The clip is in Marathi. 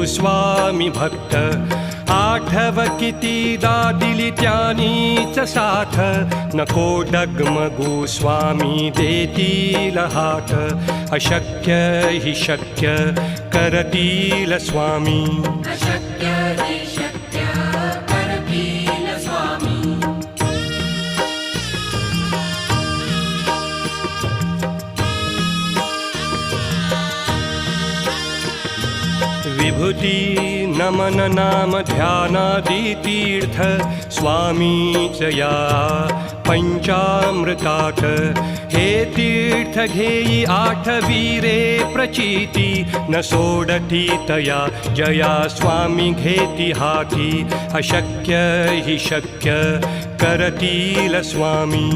गोस्वामी भक्त आठव कितीदा दिली त्यानीच साथ नको डगम गोस्वामी देतील हात अशक्य हि शक्य करतील स्वामी अशक्य हि शक्य करतील स्वामी विभूती नमन नाम ध्यानादि तीर्थ स्वामीच या पंचामृतात हे तीर्थ घेई आठवीरे प्रचिती न सोडती तया जया स्वामी घेती हाती अशक्य हि शक्य करतील स्वामी